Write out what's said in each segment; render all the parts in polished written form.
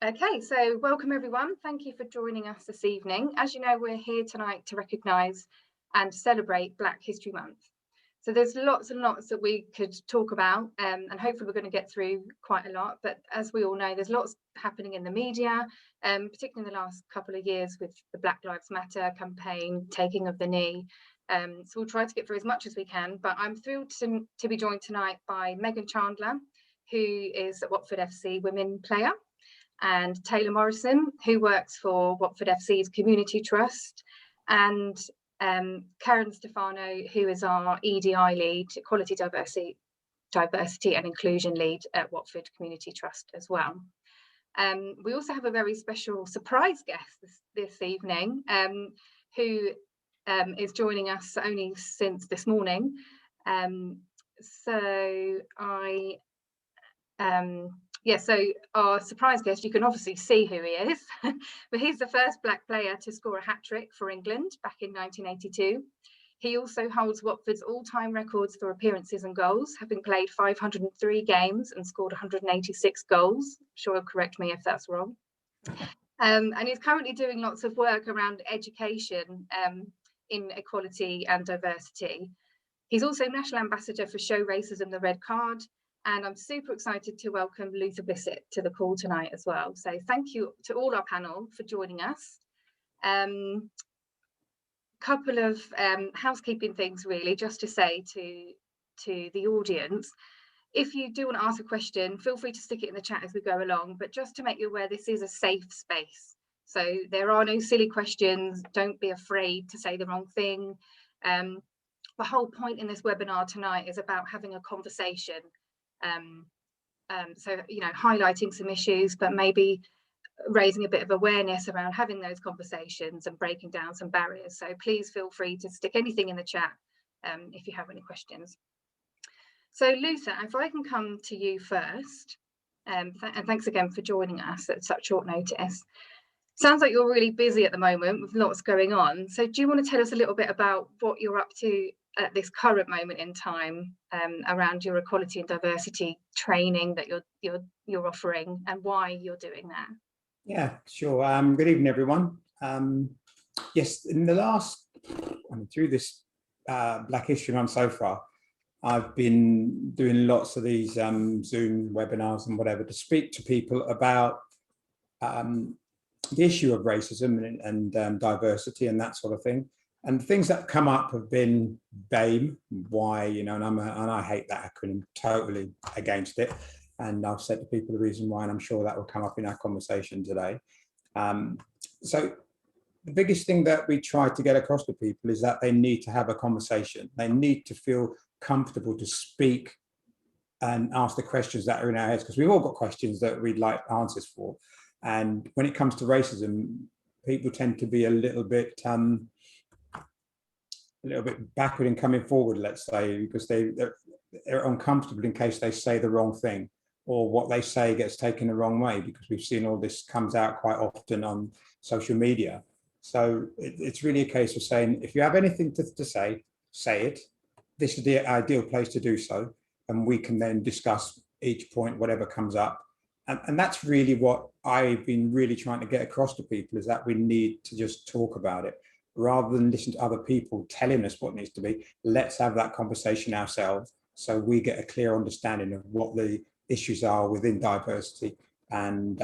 Okay, so welcome everyone. Thank you for joining us this evening. As you know, we're here tonight to recognise and celebrate Black History Month. So there's lots and lots that we could talk about, and hopefully we're going to get through quite a lot. But as we all know, there's lots happening in the media, particularly in the last couple of years with the Black Lives Matter campaign, taking of the knee. So we'll try to get through as much as we can. But I'm thrilled to be joined tonight by Megan Chandler, who is a Watford FC women player, and Taylor Morrison, who works for Watford FC's Community Trust, and Karen Stefano, who is our EDI lead, Equality, Diversity and Inclusion lead at Watford Community Trust as well. We also have a very special surprise guest this evening, who is joining us only since this morning. So our surprise guest, you can obviously see who he is, but he's the first Black player to score a hat-trick for England back in 1982. He also holds Watford's all-time records for appearances and goals, having played 503 games and scored 186 goals. I'm sure he'll correct me if that's wrong. And he's currently doing lots of work around education in equality and diversity. He's also National Ambassador for Show Racism the Red Card, and I'm super excited to welcome Luther Bissett to the call tonight as well. So thank you to all our panel for joining us. Couple of housekeeping things really, just to say to the audience. If you do want to ask a question, feel free to stick it in the chat as we go along, but just to make you aware, this is a safe space. So there are no silly questions. Don't be afraid to say the wrong thing. The whole point in this webinar tonight is about having a conversation. So, you know, highlighting some issues, but maybe raising a bit of awareness around having those conversations and breaking down some barriers. So please feel free to stick anything in the chat if you have any questions. So Luther, if I can come to you first, and thanks again for joining us at such short notice. Sounds like you're really busy at the moment with lots going on. So do you want to tell us a little bit about what you're up to at this current moment in time around your equality and diversity training that you're offering, and why you're doing that? Yeah, sure. Good evening, everyone. Yes, in the last, through this Black History Month so far, I've been doing lots of these Zoom webinars and whatever to speak to people about the issue of racism and diversity and that sort of thing. And the things that come up have been BAME, why, you know, and I hate that acronym, totally against it. And I've said to people the reason why, and I'm sure that will come up in our conversation today. So the biggest thing that we try to get across to people is that they need to have a conversation. They need to feel comfortable to speak and ask the questions that are in our heads, because we've all got questions that we'd like answers for. And when it comes to racism, people tend to be a little bit backward in coming forward, let's say, because they're uncomfortable in case they say the wrong thing, or what they say gets taken the wrong way, because we've seen all this comes out quite often on social media. So it's really a case of saying, if you have anything to say, say it. This is the ideal place to do so. And we can then discuss each point, whatever comes up. And that's really what I've been really trying to get across to people, is that we need to just talk about it. Rather than listen to other people telling us what needs to be, let's have that conversation ourselves, so we get a clear understanding of what the issues are within diversity and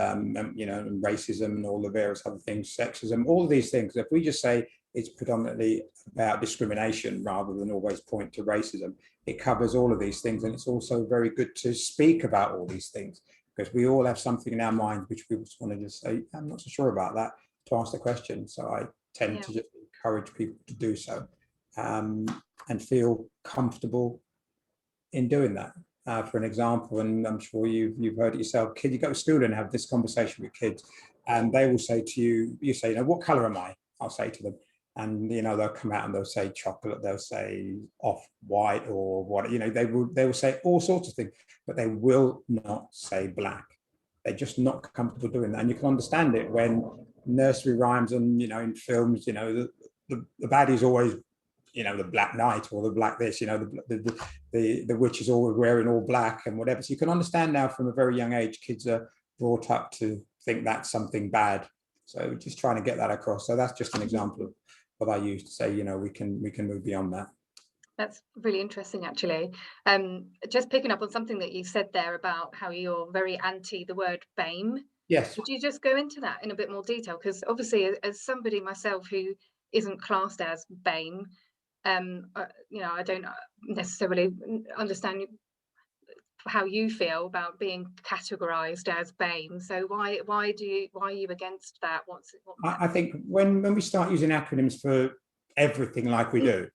you know, and racism and all the various other things, sexism, all of these things. If we just say it's predominantly about discrimination rather than always point to racism, it covers all of these things. And it's also very good to speak about all these things, because we all have something in our mind which we just want to just say, I'm not so sure about that, to ask the question. So I tend to just encourage people to do so and feel comfortable in doing that. For an example, and I'm sure you've heard it yourself, kid, you go to school and have this conversation with kids, and they will say to you, you say, you know, what color am I? I'll say to them, and you know, they'll come out and they'll say chocolate, they'll say off-white, or what, you know, they will say all sorts of things, but they will not say black. They're just not comfortable doing that. And you can understand it when nursery rhymes and, you know, in films, you know, the baddie's always, you know, the black knight or the black this, you know, the witch is always wearing all black and whatever. So you can understand now from a very young age, kids are brought up to think that's something bad. So just trying to get that across. So that's just an example of what I use to say, we can move beyond that. That's really interesting, actually. Just picking up on something that you said there about how you're very anti the word BAME. Yes. Could you just go into that in a bit more detail? Because obviously, as somebody myself who isn't classed as BAME, I don't necessarily understand how you feel about being categorized as BAME. So why are you against that? I think when we start using acronyms for everything like we do,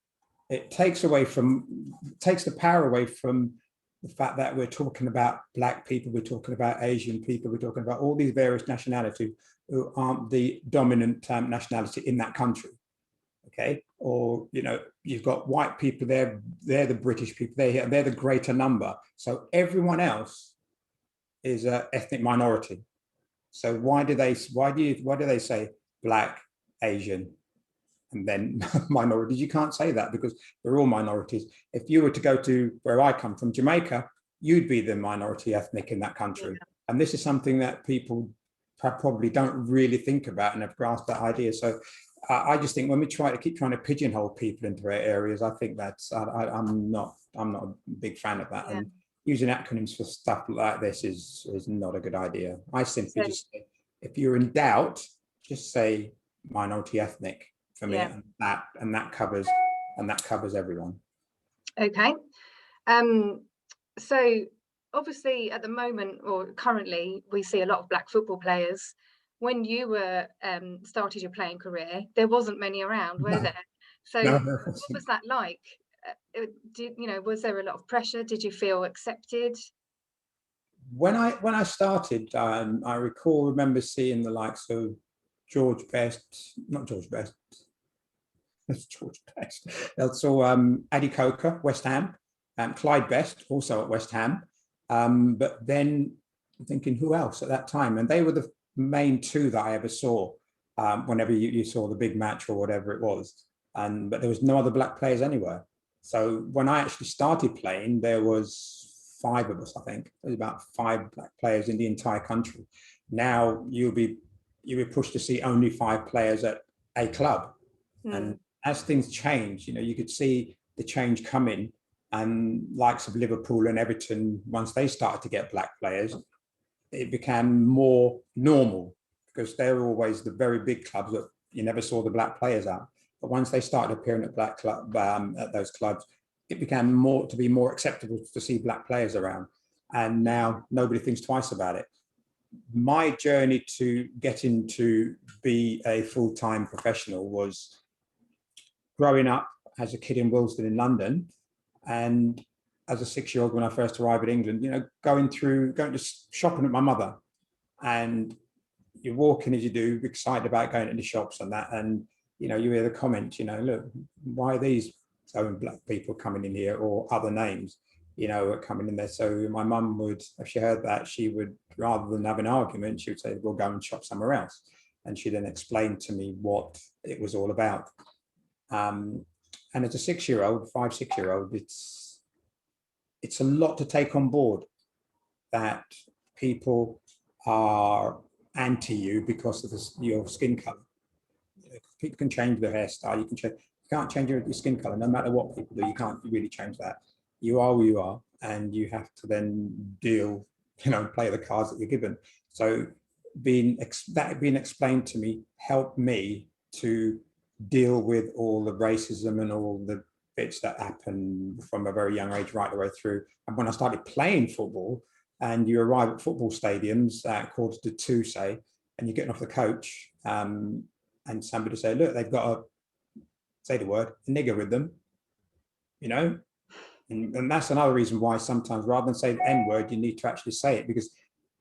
it takes the power away from the fact that we're talking about Black people, we're talking about Asian people, we're talking about all these various nationalities who aren't the dominant nationality in that country. Okay, or you've got white people there, they're the British people, they're the greater number. So everyone else is an ethnic minority. So why do they say Black, Asian, and then minorities? You can't say that because we're all minorities. If you were to go to where I come from, Jamaica, you'd be the minority ethnic in that country. Yeah. And this is something that people probably don't really think about and have grasped that idea. So I just think when we keep trying to pigeonhole people into their areas, I think that's I'm not a big fan of that. Yeah. And using acronyms for stuff like this is not a good idea. I simply just say, if you're in doubt, just say minority ethnic for me, and that covers everyone. Okay. So obviously at the moment or currently we see a lot of Black football players. When you were started your playing career, there wasn't many around, were there? So what was that like? Was there a lot of pressure? Did you feel accepted? When I started, I remember seeing the likes of George Best. Also Adi Coker, West Ham, Clyde Best, also at West Ham. But then I'm thinking, who else at that time? And they were the main two that I ever saw whenever you saw the big match or whatever it was. But there was no other Black players anywhere. So when I actually started playing, there was 5 of us, I think. There was about 5 Black players in the entire country. Now you'll be pushed to see only 5 players at a club. And as things change, you could see the change coming, and likes of Liverpool and Everton, once they started to get Black players, it became more normal because they were always the very big clubs that you never saw the Black players at. But once they started appearing at at those clubs, it became more acceptable to see Black players around. And now nobody thinks twice about it. My journey to getting to be a full-time professional was growing up as a kid in Willesden in London, and as a 6-year-old when I first arrived in England, going to shopping with my mother, and you're walking as you do, excited about going to the shops and that, and you hear the comments, look, why are these Black people coming in here, or other names, coming in there. So my mum would, if she heard that, she would, rather than have an argument, she would say, we'll go and shop somewhere else. And she then explained to me what it was all about. And as a 6-year-old, 6-year-old, it's a lot to take on board, that people are anti you because of your skin color. People can change their hairstyle. You can't change your skin color, no matter what people do. You can't really change that. You are who you are, and you have to then deal, play the cards that you're given. So being explained to me helped me to deal with all the racism and all the bits that happen from a very young age right the way through. And when I started playing football, and you arrive at football stadiums at 1:45, say, and you're getting off the coach, and somebody say, look, they've got a, say the word, a nigger with them, and that's another reason why sometimes, rather than say the N-word, you need to actually say it, because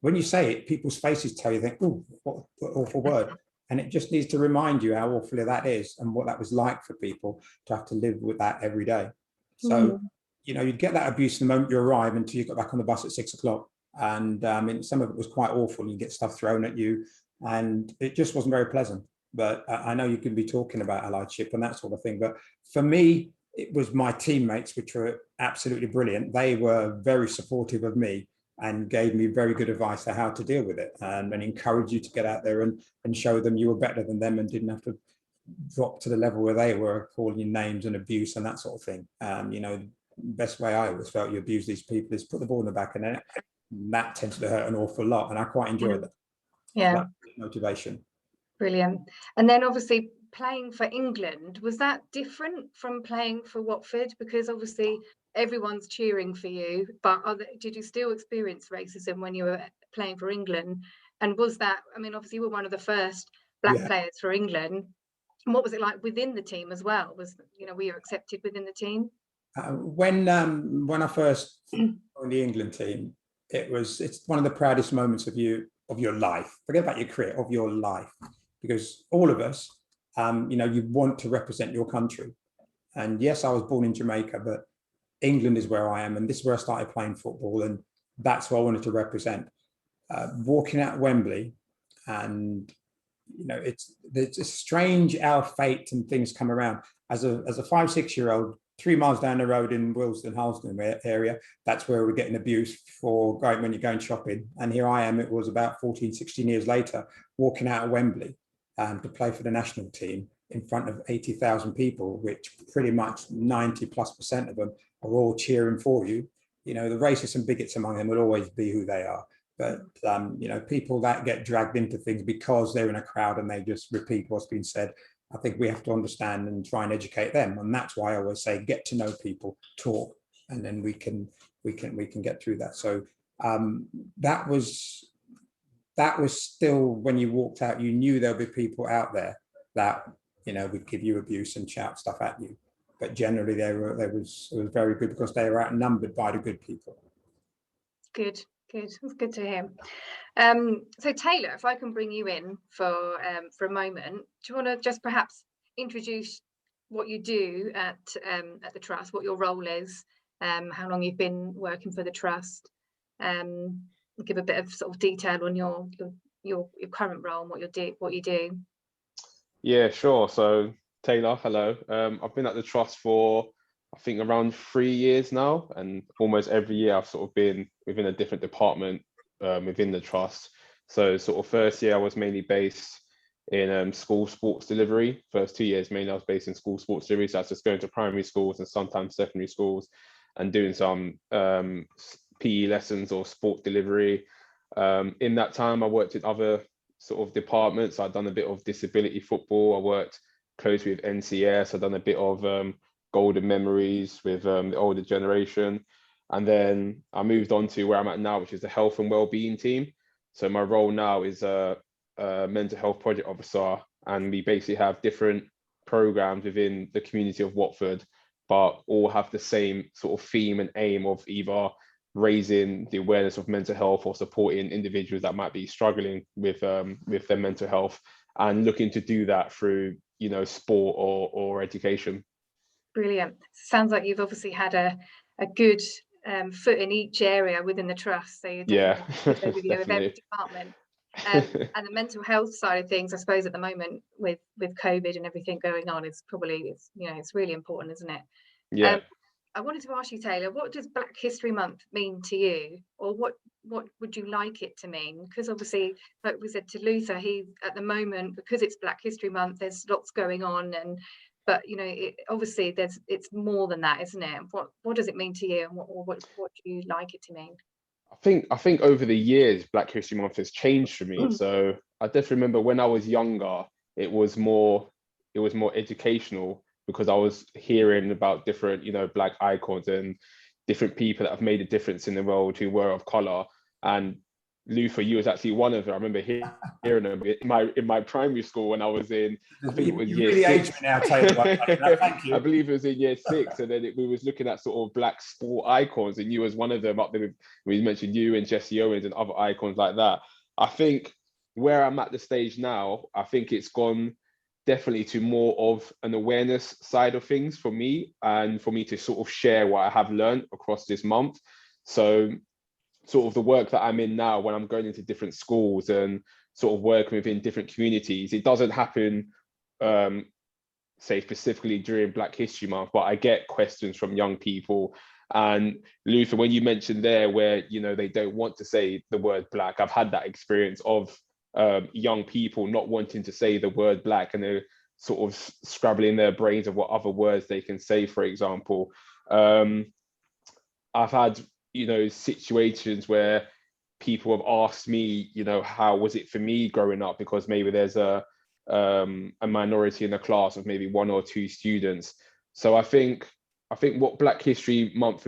when you say it, people's faces tell you, think, oh, what awful word. And it just needs to remind you how awful that is and what that was like for people to have to live with that every day. So, you'd get that abuse the moment you arrive until you got back on the bus at 6 o'clock. And some of it was quite awful. You get stuff thrown at you, and it just wasn't very pleasant. But I know you can be talking about allyship and that sort of thing. But for me, it was my teammates, which were absolutely brilliant. They were very supportive of me. and gave me very good advice to how to deal with it, and encouraged you to get out there and show them you were better than them and didn't have to drop to the level where they were, calling you names and abuse and that sort of thing. You know, best way I always felt you abuse these people is put the ball in the back of the net. That tends to hurt an awful lot, and I quite enjoyed that. Yeah, that motivation. Brilliant. And then obviously playing for England, was that different from playing for Watford? Because obviously everyone's cheering for you, but did you still experience racism when you were playing for England? And was that, I mean, obviously you were one of the first black players for England. And what was it like within the team as well? Were you accepted within the team? When I first joined the England team, it's one of the proudest moments of your life. Forget about your career, of your life, because all of us, you want to represent your country. And yes, I was born in Jamaica, but England is where I am, and this is where I started playing football, and that's what I wanted to represent. Walking out Wembley, and it's strange how fate and things come around. As a 5-6-year-old, 3 miles down the road in Willesden, Harlesden area, that's where we're getting abused for going when you're going shopping. And here I am, it was about 14, 16 years later, walking out of Wembley to play for the national team in front of 80,000 people, which pretty much 90+% of them are all cheering for you. The racists and bigots among them will always be who they are. But, people that get dragged into things because they're in a crowd and they just repeat what's been said, I think we have to understand and try and educate them. And that's why I always say, get to know people, talk, and then we can get through that. So that was still, when you walked out, you knew there'll be people out there that, would give you abuse and shout stuff at you. But generally it was very good because they were outnumbered by the good people. Good. It's good to hear. So Taylor, if I can bring you in for a moment, do you want to just perhaps introduce what you do at the trust, what your role is, how long you've been working for the trust, give a bit of sort of detail on your current role and what you do. Yeah, sure. So Taylor, hello. I've been at the trust for I think around 3 years now, and almost every year I've sort of been within a different department within the trust. So sort of first year I was mainly based in school sports delivery. First 2 years mainly I was based in school sports delivery, so I was just going to primary schools and sometimes secondary schools and doing some PE lessons or sport delivery. In that time I worked in other sort of departments. I've done a bit of disability football. I worked closely with NCS. I've done a bit of golden memories with the older generation. And then I moved on to where I'm at now, which is the health and wellbeing team. So my role now is a mental health project officer, and we basically have different programs within the community of Watford, but all have the same sort of theme and aim of either raising the awareness of mental health or supporting individuals that might be struggling with their mental health, and looking to do that through sport or education. Brilliant. Sounds like you've obviously had a good foot in each area within the trust. So you're definitely overview of every department. And the mental health side of things, I suppose at the moment with COVID and everything going on, it's really important, isn't it? Yeah. I wanted to ask you, Taylor, what does Black History Month mean to you, or what would you like it to mean? Because obviously, like we said to Luther, he at the moment, because it's Black History Month, there's lots going on, but obviously it's more than that, isn't it? What does it mean to you, and what do you like it to mean? I think over the years, Black History Month has changed for me. So I definitely remember when I was younger, it was more educational, because I was hearing about different, Black icons and different people that have made a difference in the world who were of color. And Luther, you was actually one of them. I remember hearing them in my primary school when I was in, I think it was year really 6. Aged me now, Taylor. Thank you. I believe it was in year 6, and then we was looking at sort of Black sport icons, and you was one of them up there. We mentioned you and Jesse Owens and other icons like that. I think where I'm at the stage now, I think it's gone definitely to more of an awareness side of things for me, and for me to sort of share what I have learned across this month. So sort of the work that I'm in now, when I'm going into different schools and sort of working within different communities, it doesn't happen say specifically during Black History Month, but I get questions from young people, And Luther, when you mentioned there where, you know, they don't want to say the word black, I've had that experience of young people not wanting to say the word black, and they're sort of scrabbling their brains of what other words they can say, for example. I've had, you know, situations where people have asked me, you know, how was it for me growing up? Because maybe there's a minority in the class of maybe 1 or 2 students. So I think what Black History Month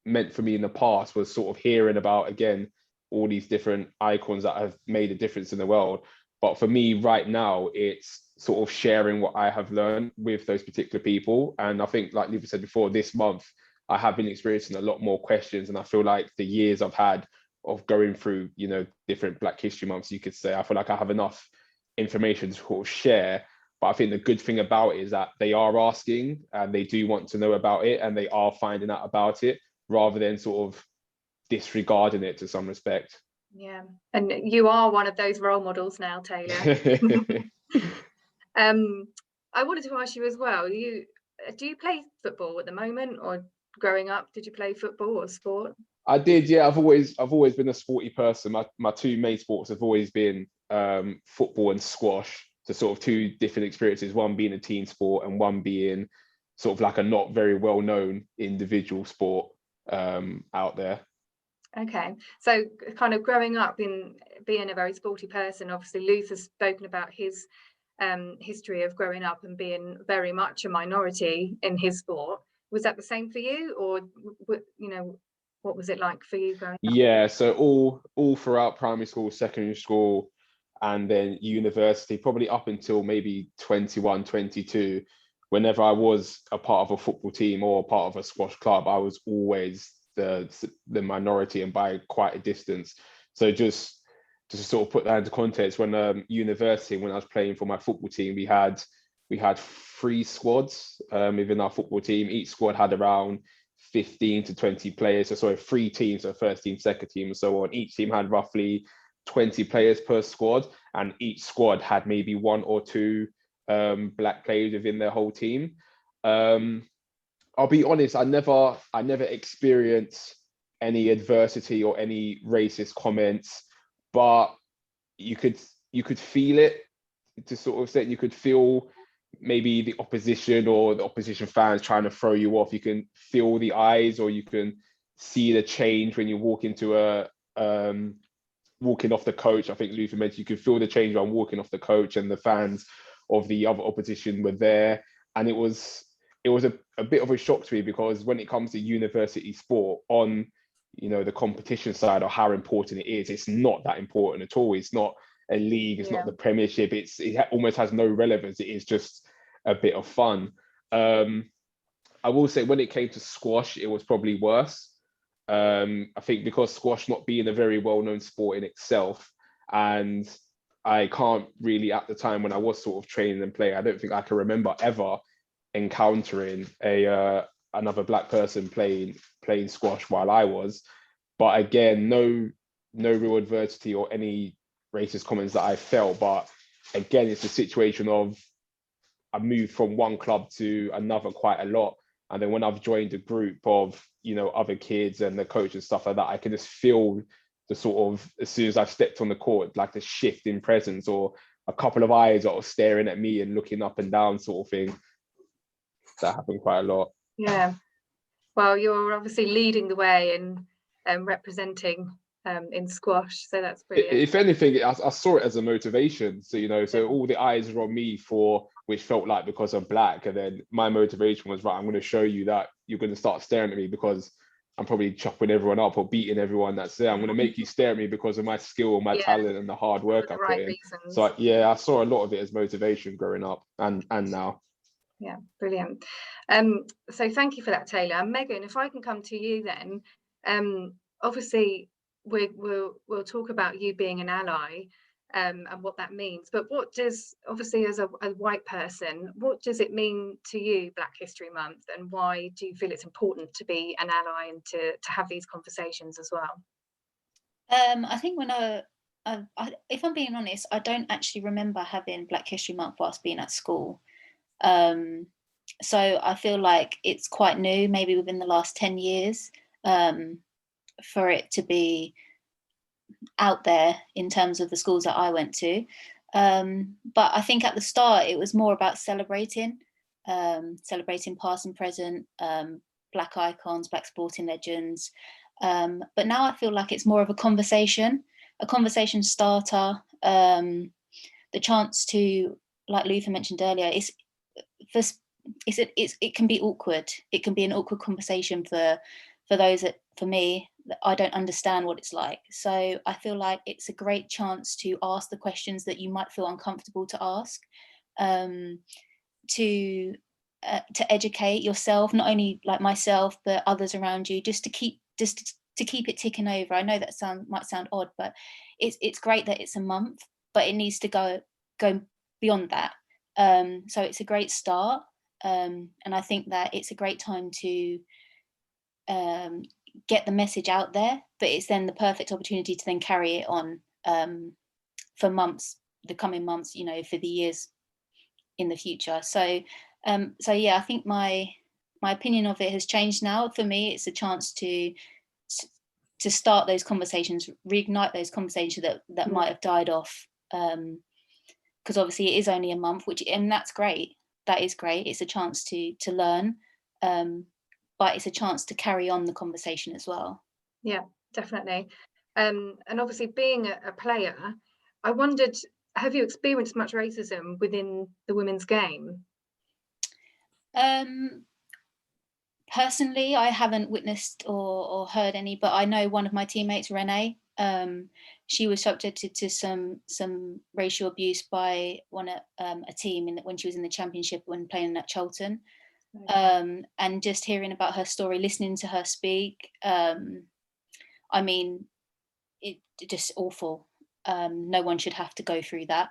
meant for me in the past was sort of hearing about, again, all these different icons that have made a difference in the world. But for me right now, it's sort of sharing what I have learned with those particular people. And I think, like Lisa said before, this month, I have been experiencing a lot more questions. And I feel like the years I've had of going through, you know, different Black History Months, you could say, I feel like I have enough information to sort of share. But I think the good thing about it is that they are asking and they do want to know about it, and they are finding out about it rather than sort of disregarding it to some respect. Yeah, and you are one of those role models now, Taylor. I wanted to ask you as well, do you play football at the moment, or growing up, did you play football or sport? I did, yeah. I've always been a sporty person. My 2 main sports have always been football and squash. So sort of 2 different experiences, one being a team sport and one being sort of like a not very well known individual sport out there. Okay, so kind of growing up in being a very sporty person, obviously Luther's spoken about his history of growing up and being very much a minority in his sport. Was that the same for you, or you know, what was it like for you growing up? Yeah, so all throughout primary school, secondary school, and then university, probably up until maybe 21, 22, whenever I was a part of a football team or a part of a squash club, I was always the minority, and by quite a distance. So just to sort of put that into context, when university, when I was playing for my football team, we had 3 squads within our football team. Each squad had around 15 to 20 players. So sorry, 3 teams, so first team, second team, and so on. Each team had roughly 20 players per squad, and each squad had maybe 1 or 2 black players within their whole team. I'll be honest, I never experienced any adversity or any racist comments, but you could feel it to sort of extent. You could feel maybe the opposition or the opposition fans trying to throw you off. You can feel the eyes, or you can see the change when you walk into walking off the coach. I think Luther mentioned you could feel the change when walking off the coach, and the fans of the other opposition were there. And it was a bit of a shock to me, because when it comes to university sport, on, you know, the competition side, or how important it is, it's not that important at all. It's not a league, it's not the Premiership, it almost has no relevance. It is just a bit of fun. I will say, when it came to squash, it was probably worse. I think because squash not being a very well-known sport in itself, and I can't really, at the time when I was sort of training and playing, I don't think I can remember ever encountering another black person playing squash while I was. But again, no real adversity or any racist comments that I felt. But again, it's a situation of, I moved from one club to another quite a lot, and then when I've joined a group of, you know, other kids and the coach and stuff like that, I can just feel the sort of, as soon as I've stepped on the court, like the shift in presence, or a couple of eyes are staring at me and looking up and down, sort of thing. That happened quite a lot. Yeah, well, you're obviously leading the way and representing in squash, so that's brilliant. If anything, I saw it as a motivation. So, you know, so all the eyes were on me, for which felt like because I'm black, and then my motivation was, right, I'm going to show you that you're going to start staring at me because I'm probably chopping everyone up or beating everyone that's there. I'm going to make you stare at me because of my skill, my talent, and the hard work I put in. Reasons. So yeah, I saw a lot of it as motivation growing up and now. Yeah, brilliant. So thank you for that, Taylor. Megan, if I can come to you then, obviously we'll talk about you being an ally and what that means, but what does, obviously as a white person, what does it mean to you, Black History Month, and why do you feel it's important to be an ally and to have these conversations as well? I think when if I'm being honest, I don't actually remember having Black History Month whilst being at school. So I feel like it's quite new, maybe within the last 10 years, for it to be out there in terms of the schools that I went to. But I think at the start it was more about celebrating past and present, Black icons, Black sporting legends. But now I feel like it's more of a conversation starter. The chance to, like Luther mentioned earlier, it can be awkward. It can be an awkward conversation for those that, for me, that I don't understand what it's like. So I feel like it's a great chance to ask the questions that you might feel uncomfortable to ask, to educate yourself, not only like myself but others around you, just to keep it ticking over. I know that might sound odd, but it's great that it's a month, but it needs to go beyond that. So it's a great start, and I think that it's a great time to get the message out there, but it's then the perfect opportunity to then carry it on for the coming months, for the years in the future. So yeah, I think my opinion of it has changed now. For me, it's a chance to start those conversations, reignite those conversations that might have died off, because obviously it is only a month, and that's great. That is great. It's a chance to learn, but it's a chance to carry on the conversation as well. Yeah, definitely. And obviously being a player, I wondered, have you experienced much racism within the women's game? Personally, I haven't witnessed or heard any, but I know one of my teammates, Renee, she was subjected to some racial abuse by a team when she was in the championship when playing at Charlton. Okay. And just hearing about her story, listening to her speak, I mean, it just awful. No one should have to go through that.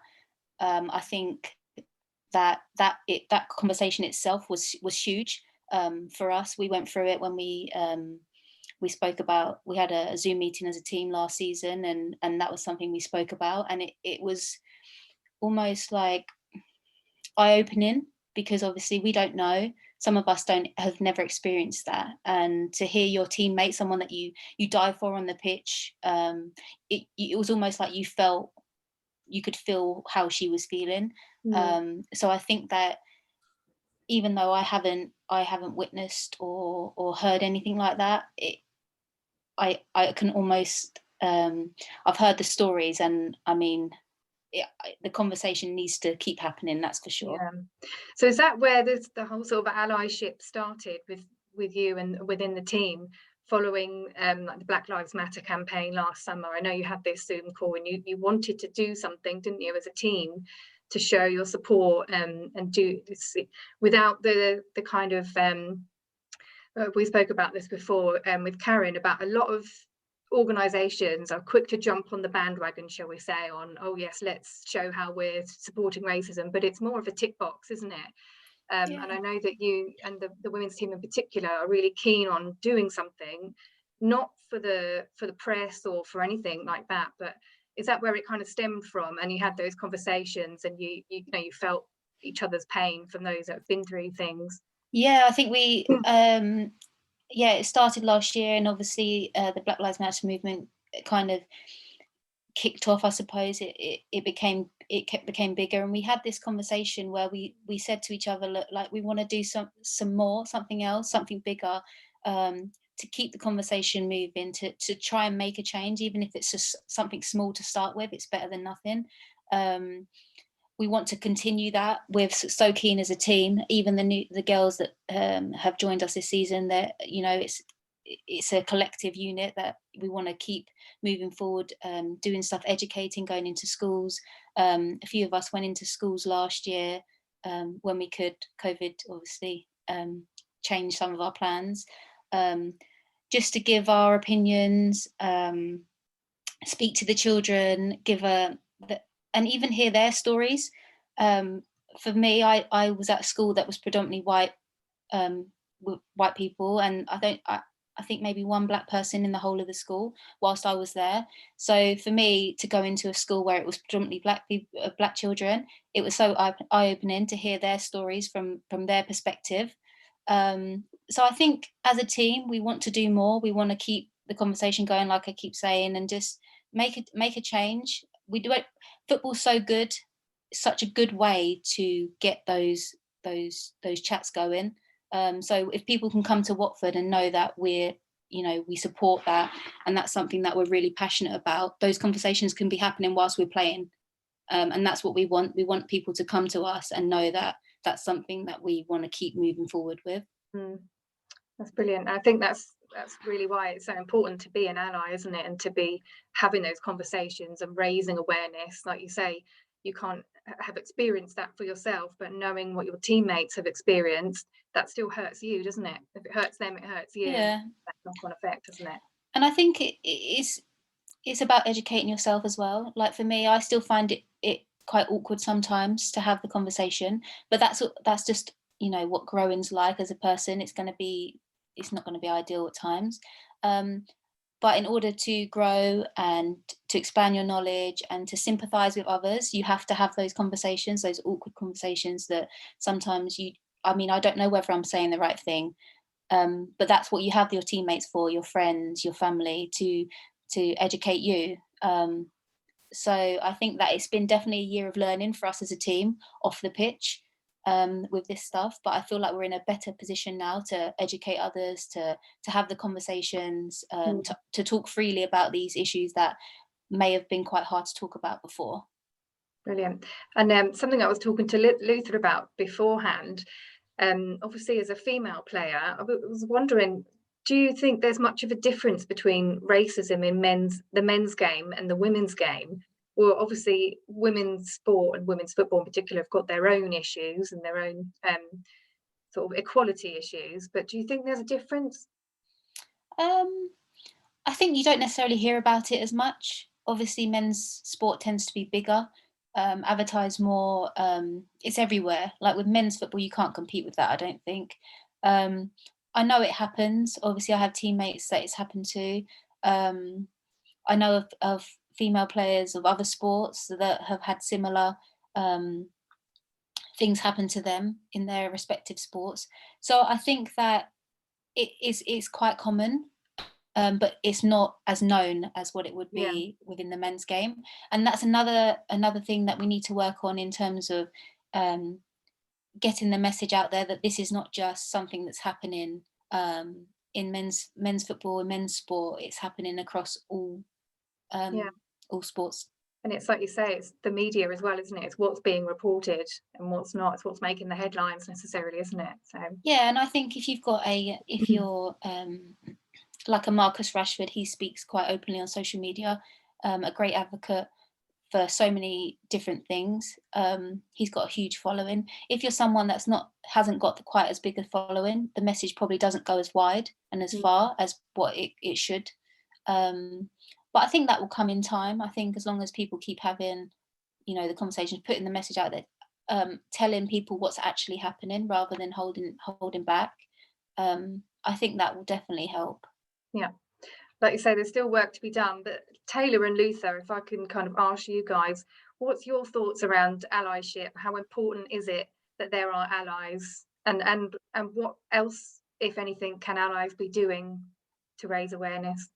I think that conversation itself was huge for us. We went through it when we spoke about, we had a Zoom meeting as a team last season, and that was something we spoke about, and it was almost like eye-opening, because obviously we don't know. Some of us have never experienced that, and to hear your teammate, someone that you dive for on the pitch, it was almost like you could feel how she was feeling. So I think that even though I haven't witnessed or heard anything like that, I can almost, I've heard the stories, and I mean, the conversation needs to keep happening, that's for sure. Yeah. So is that where the whole sort of allyship started with you and within the team, following like the Black Lives Matter campaign last summer? I know you had this Zoom call and you wanted to do something, didn't you, as a team, to show your support, and do this without the kind of we spoke about this before with Karen, about a lot of organisations are quick to jump on the bandwagon, shall we say, on, oh yes, let's show how we're supporting racism, but it's more of a tick box, isn't it? And I know that you and the women's team in particular are really keen on doing something, not for the press or for anything like that, but is that where it kind of stemmed from, and you had those conversations and you felt each other's pain from those that have been through things? Yeah, I think we it started last year, and obviously the Black Lives Matter movement kind of kicked off, I suppose. It became bigger, and we had this conversation where we said to each other, look, like, we want to do some more, something else, something bigger, to keep the conversation moving, to try and make a change, even if it's just something small to start with. It's better than nothing. We want to continue that. We're so keen as a team. Even the girls that have joined us this season, that it's a collective unit that we want to keep moving forward, doing stuff, educating, going into schools. A few of us went into schools last year when we could. COVID obviously changed some of our plans, just to give our opinions, speak to the children, and even hear their stories. For me, I was at a school that was predominantly white, with white people, and I think maybe one black person in the whole of the school whilst I was there. So for me to go into a school where it was predominantly black children, it was so eye-opening to hear their stories from their perspective. So I think as a team, we want to do more. We want to keep the conversation going, like I keep saying, and just make a change. We do it. Football's so good, such a good way to get those chats going. So if people can come to Watford and know that we support that, and that's something that we're really passionate about, those conversations can be happening whilst we're playing. And that's what we want. We want people to come to us and know that that's something that we want to keep moving forward with. That's brilliant. I think that's really why it's so important to be an ally, isn't it? And to be having those conversations and raising awareness. Like you say, you can't have experienced that for yourself, but knowing what your teammates have experienced, that still hurts you, doesn't it? If it hurts them, it hurts you. Yeah. That knock-on effect, doesn't it? And I think it's about educating yourself as well. Like for me, I still find it quite awkward sometimes to have the conversation, but that's just, you know, what growing's like as a person. It's not going to be ideal at times. But in order to grow and to expand your knowledge and to sympathize with others, you have to have those conversations, those awkward conversations that sometimes I don't know whether I'm saying the right thing, but that's what you have your teammates for, your friends, your family, to educate you. So I think that it's been definitely a year of learning for us as a team off the pitch with this stuff, but I feel like we're in a better position now to educate others, to have the conversations, to talk freely about these issues that may have been quite hard to talk about before. Brilliant. And something I was talking to Luther about beforehand, obviously as a female player, I was wondering, do you think there's much of a difference between racism in the men's game and the women's game? Well, obviously women's sport and women's football in particular have got their own issues and their own sort of equality issues, but do you think there's a difference? I think you don't necessarily hear about it as much. Obviously men's sport tends to be bigger, advertised more, it's everywhere. Like with men's football, you can't compete with that, I don't think. I know it happens. Obviously I have teammates that it's happened to. I know of female players of other sports that have had similar things happen to them in their respective sports. So I think that it's quite common, but it's not as known as what it would be within the men's game. And that's another thing that we need to work on in terms of getting the message out there that this is not just something that's happening in men's football and men's sport. It's happening across all sports. And it's like you say, it's the media as well, isn't it? It's what's being reported and what's not. It's what's making the headlines necessarily, isn't it? So yeah, and I think if you're like a Marcus Rashford, he speaks quite openly on social media, a great advocate for so many different things. He's got a huge following. If you're someone that's hasn't got quite as big a following, the message probably doesn't go as wide and as far as what it should. But I think that will come in time. I think as long as people keep having, you know, the conversations, putting the message out there, telling people what's actually happening rather than holding back, I think that will definitely help. Yeah, like you say, there's still work to be done. But Taylor and Luther, if I can kind of ask you guys, what's your thoughts around allyship? How important is it that there are allies, and what else, if anything, can allies be doing to raise awareness?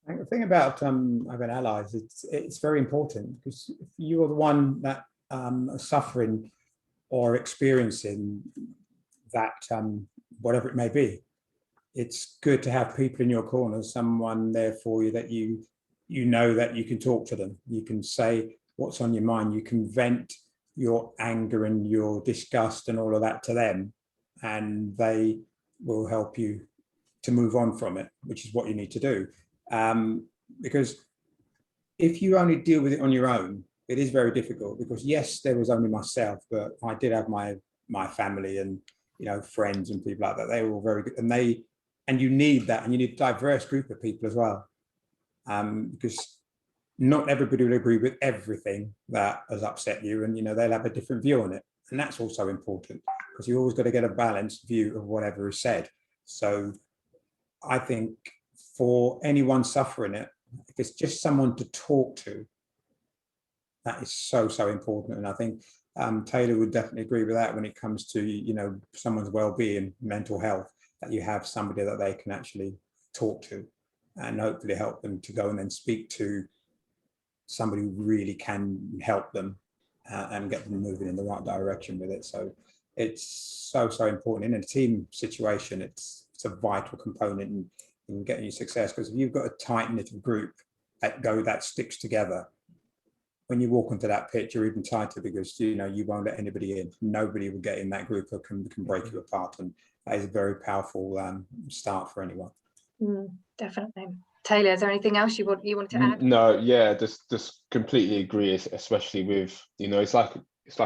The thing about having allies, it's very important, because if you are the one that are suffering or experiencing that, whatever it may be, it's good to have people in your corner, someone there for you that you know that you can talk to them. You can say what's on your mind. You can vent your anger and your disgust and all of that to them, and they will help you to move on from it, which is what you need to do. Because if you only deal with it on your own, it is very difficult, because yes, there was only myself, but I did have my family and, you know, friends and people like that. They were all very good, and you need that, and you need a diverse group of people as well, because not everybody will agree with everything that has upset you, and, you know, they'll have a different view on it, and that's also important, because you always got to get a balanced view of whatever is said. So I think for anyone suffering it, if it's just someone to talk to, that is so, so important. And I think Taylor would definitely agree with that when it comes to, you know, someone's well-being, mental health, that you have somebody that they can actually talk to and hopefully help them to go and then speak to somebody who really can help them and get them moving in the right direction with it. So it's so, so important. In a team situation, it's a vital component in getting you success, because if you've got a tight-knit group that sticks together, when you walk onto that pitch, you're even tighter, because you know you won't let anybody in. Nobody will get in that group or can break you apart, and that is a very powerful start for anyone. Definitely. Taylor, is there anything else you wanted to add? No, yeah, just completely agree, especially with, you know, it's like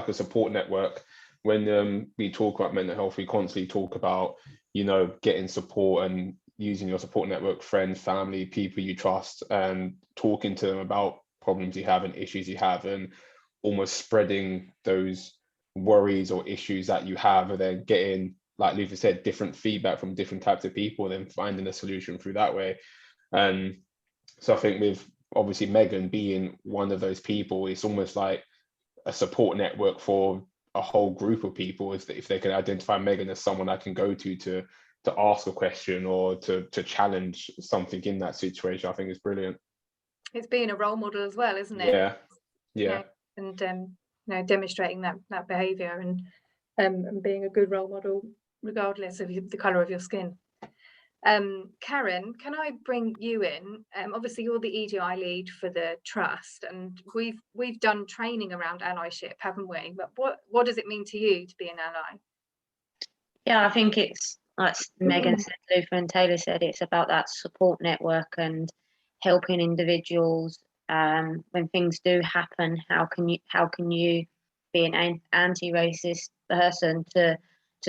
a support network. When we talk about mental health, we constantly talk about, you know, getting support and using your support network, friends, family, people you trust, and talking to them about problems you have and issues you have, and almost spreading those worries or issues that you have, and then getting, like Luther said, different feedback from different types of people, and then finding a solution through that way. And so I think with obviously Megan being one of those people, it's almost like a support network for a whole group of people, is that if they can identify Megan as someone I can go to ask a question or to challenge something in that situation, I think is brilliant. It's being a role model as well, isn't it? Yeah. You know, and you know, demonstrating that behaviour and being a good role model regardless of the colour of your skin. Karen, can I bring you in? Obviously you're the EDI lead for the trust, and we've done training around allyship, haven't we? But what does it mean to you to be an ally? Yeah, I think it's, like Megan said, Luther and Taylor said, it's about that support network and helping individuals when things do happen. How can you be an anti-racist person to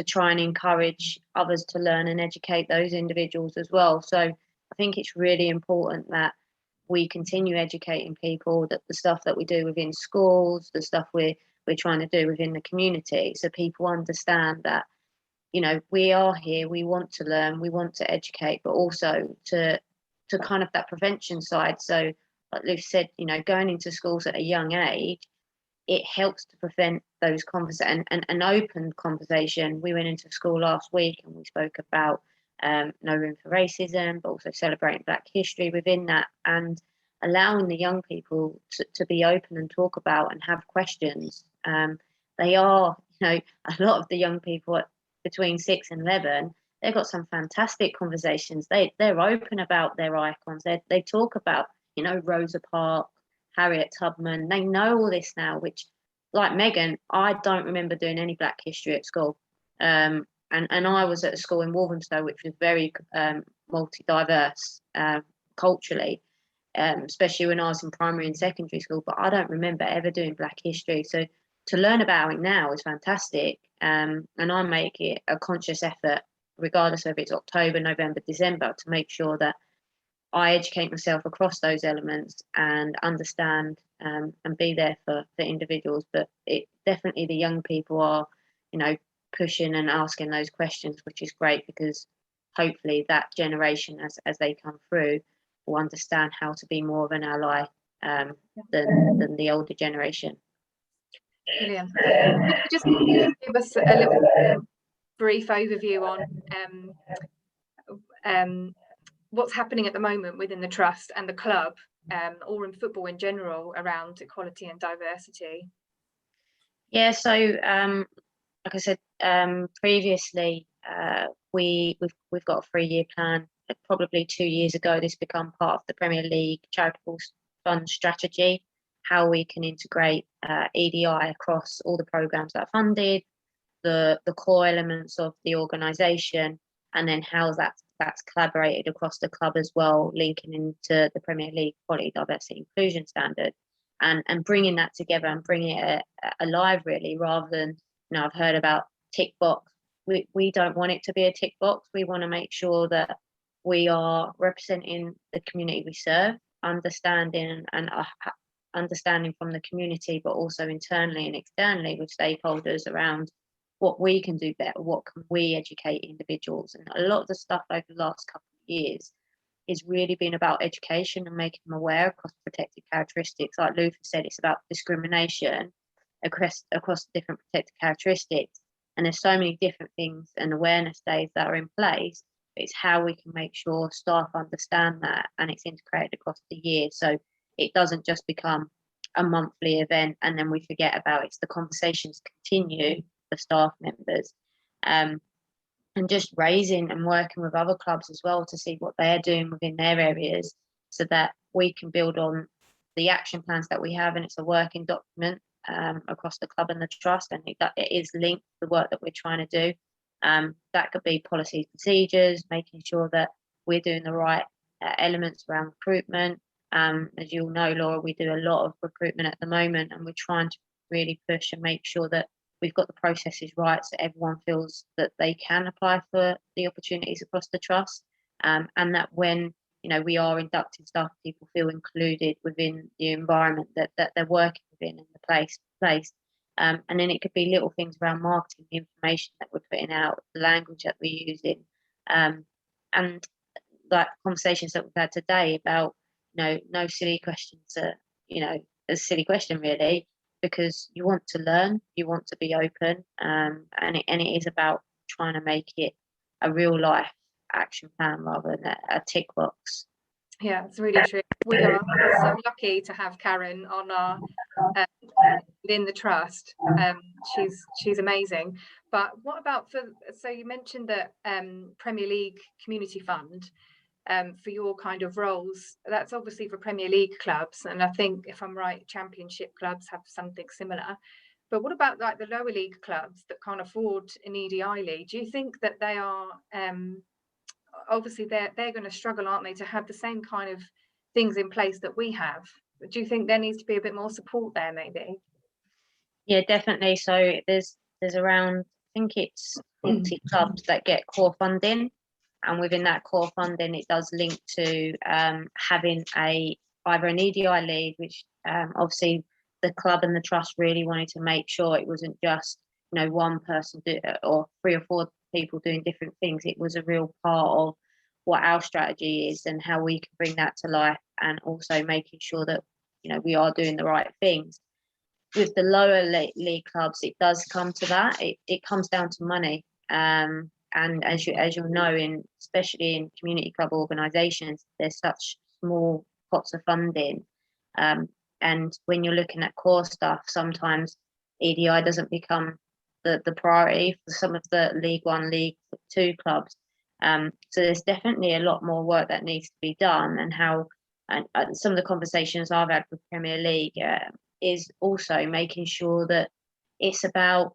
try and encourage others to learn and educate those individuals as well? So I think it's really important that we continue educating people, that the stuff that we do within schools, the stuff we're trying to do within the community, so people understand that, you know, we are here, we want to learn, we want to educate, but also to kind of that prevention side. So like Luke said, you know, going into schools at a young age, it helps to prevent those conversations and an open conversation. We went into school last week and we spoke about no room for racism, but also celebrating Black history within that, and allowing the young people to be open and talk about and have questions. They are, you know, a lot of the young people between 6 and 11, they've got some fantastic conversations. They're open about their icons. They talk about, you know, Rosa Parks, Harriet Tubman. They know all this now, which, like Megan, I don't remember doing any Black history at school. And I was at a school in Walthamstow, which was very multi-diverse culturally, especially when I was in primary and secondary school, but I don't remember ever doing Black history. So to learn about it now is fantastic. And I make it a conscious effort, regardless of if it's October, November, December, to make sure that I educate myself across those elements and understand and be there for individuals. But it definitely, the young people are, you know, pushing and asking those questions, which is great, because hopefully that generation, as they come through, will understand how to be more of an ally than the older generation. Brilliant. Just give us a little brief overview on what's happening at the moment within the trust and the club, or in football in general, around equality and diversity. Yeah, so like I said previously, we've got a 3-year plan. Probably 2 years ago, this became part of the Premier League charitable fund strategy, how we can integrate EDI across all the programs that are funded, the core elements of the organisation, and then how that's collaborated across the club as well, linking into the Premier League Quality, Diversity, Inclusion Standard, and bringing that together and bringing it alive, really, rather than, you know, I've heard about tick box. We don't want it to be a tick box. We want to make sure that we are representing the community we serve, understanding from the community, but also internally and externally with stakeholders around what we can do better, what can we educate individuals. And a lot of the stuff over the last couple of years is really been about education and making them aware across protected characteristics. Like Luther said, it's about discrimination across different protected characteristics. And there's so many different things and awareness days that are in place. It's how we can make sure staff understand that and it's integrated across the year. So it doesn't just become a monthly event and then we forget about it. It's the conversations continue for staff members. And just raising and working with other clubs as well to see what they're doing within their areas so that we can build on the action plans that we have. And it's a working document across the club and the trust, and it is linked to the work that we're trying to do. That could be policies, procedures, making sure that we're doing the right elements around recruitment. As you all know, Laura, we do a lot of recruitment at the moment, and we're trying to really push and make sure that we've got the processes right so everyone feels that they can apply for the opportunities across the trust, and that when we are inducting staff, people feel included within the environment that they're working within in the place. And then it could be little things around marketing, the information that we're putting out, the language that we're using, and like conversations that we've had today about no silly questions. A silly question really, because you want to learn, you want to be open, and it is about trying to make it a real life action plan rather than a tick box. Yeah, it's really true. We are so lucky to have Karen on our within the trust. She's amazing. But what about so you mentioned that Premier League Community Fund for your kind of roles, that's obviously for Premier League clubs, and I think if I'm right, Championship clubs have something similar. But what about like the lower league clubs that can't afford an EDI league? Do you think that they are obviously they're going to struggle, aren't they, to have the same kind of things in place that we have? Do you think there needs to be a bit more support there maybe? Yeah, definitely. So there's around, I think it's 40 clubs that get core funding, and within that core funding it does link to having either an EDI league, which obviously the club and the trust really wanted to make sure it wasn't just one person or 3 or 4 people doing different things. It was a real part of what our strategy is and how we can bring that to life, and also making sure that we are doing the right things. With the lower league clubs, it does come to that. It comes down to money, and as you'll know, especially in community club organisations, there's such small pots of funding, and when you're looking at core stuff, sometimes EDI doesn't become the priority for some of the League 1, League 2 clubs. So there's definitely a lot more work that needs to be done, and some of the conversations I've had with Premier League is also making sure that it's about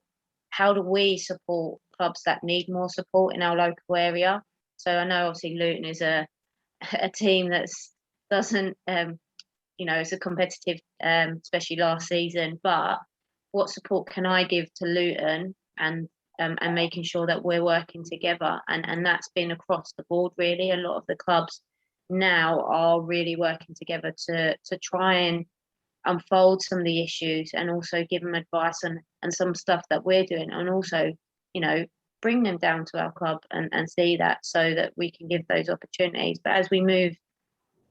how do we support clubs that need more support in our local area. So I know obviously Luton is a team that doesn't it's a competitive, especially last season, but what support can I give to Luton, and making sure that we're working together, and that's been across the board really. A lot of the clubs now are really working together to try and unfold some of the issues, and also give them advice and some stuff that we're doing, and also bring them down to our club and see that, so that we can give those opportunities. But as we move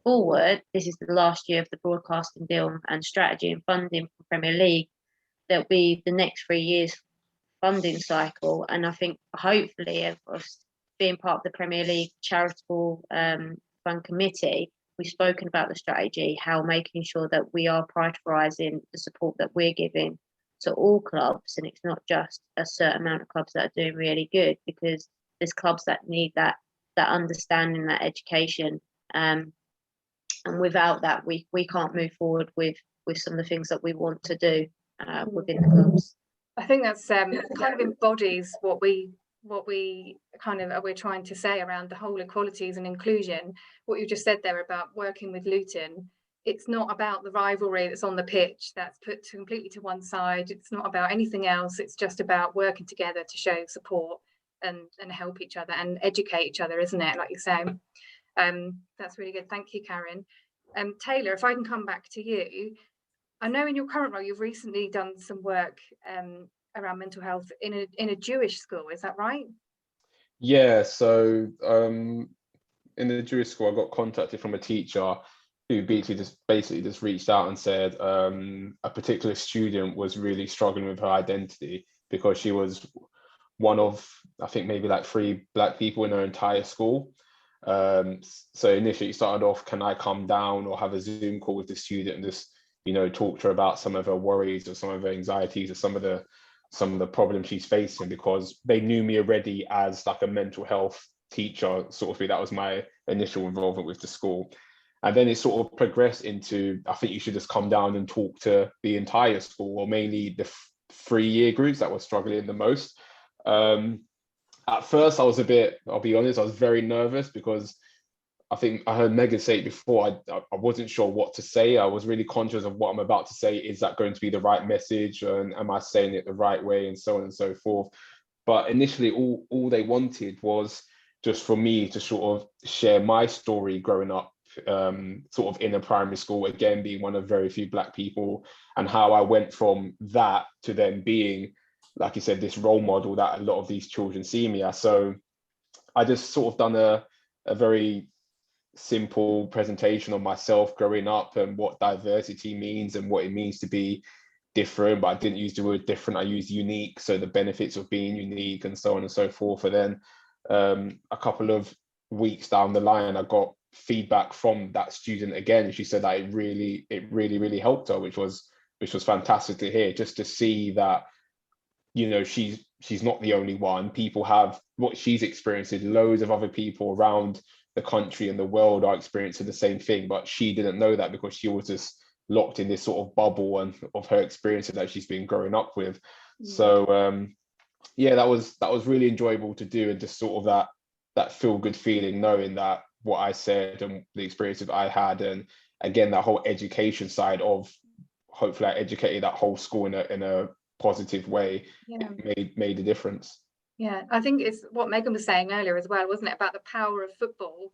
forward, this is the last year of the broadcasting deal and strategy and funding for Premier League. There'll be the next 3 years funding cycle, and I think hopefully, of being part of the Premier League charitable fund committee, we've spoken about the strategy, how making sure that we are prioritising the support that we're giving to all clubs, and it's not just a certain amount of clubs that are doing really good, because there's clubs that need that understanding, that education, and without that we can't move forward with some of the things that we want to do within the clubs. I think that's kind of embodies what we kind of we're trying to say around the whole equalities and inclusion. What you just said there about working with Luton, it's not about the rivalry that's on the pitch, that's put completely to one side. It's not about anything else. It's just about working together to show support and help each other and educate each other, isn't it? Like you're saying. That's really good. Thank you, Karen. Taylor, if I can come back to you. I know in your current role, you've recently done some work around mental health in a Jewish school. Is that right? Yeah. So in the Jewish school, I got contacted from a teacher who basically just reached out and said a particular student was really struggling with her identity because she was one of, I think, maybe like 3 Black people in her entire school. So initially it started off, can I come down or have a Zoom call with the student and just, you know, talk to her about some of her worries or some of her anxieties or some of the problems she's facing, because they knew me already as like a mental health teacher sort of thing. That was my initial involvement with the school. And then it sort of progressed into, I think you should just come down and talk to the entire school, or mainly the 3-year groups that were struggling the most. At first, I was I'll be honest, I was very nervous because I think I heard Megan say it before. I wasn't sure what to say. I was really conscious of what I'm about to say. Is that going to be the right message? And am I saying it the right way? And so on and so forth. But initially, all they wanted was just for me to sort of share my story growing up, sort of in a primary school, again, being one of very few Black people, and how I went from that to then being, like you said, this role model that a lot of these children see me as. So I just sort of done a very simple presentation on myself growing up and what diversity means and what it means to be different, but I didn't use the word different, I used unique, so the benefits of being unique and so on and so forth. And then a couple of weeks down the line, I got feedback from that student again, and she said that it really helped her, which was fantastic to hear, just to see that, you know, she's not the only one. People have what she's experiencing. Loads of other people around the country and the world are experiencing the same thing, but she didn't know that because she was just locked in this sort of bubble and of her experiences that she's been growing up with. So yeah, that was really enjoyable to do, and just sort of that feel good feeling knowing that what I said and the experiences I had, and again that whole education side of, hopefully I educated that whole school in a positive way. Yeah. It made a difference. Yeah, I think it's what Megan was saying earlier as well, wasn't it, about the power of football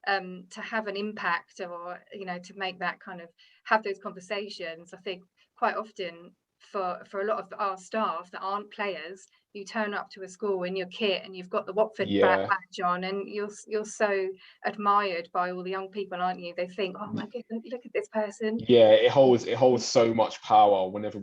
to have an impact, or, you know, to make that kind of have those conversations. I think quite often for a lot of our staff that aren't players, you turn up to a school in your kit and you've got the Watford badge on, and you're so admired by all the young people, aren't you? They think, oh my goodness, look at this person. Yeah, it holds so much power whenever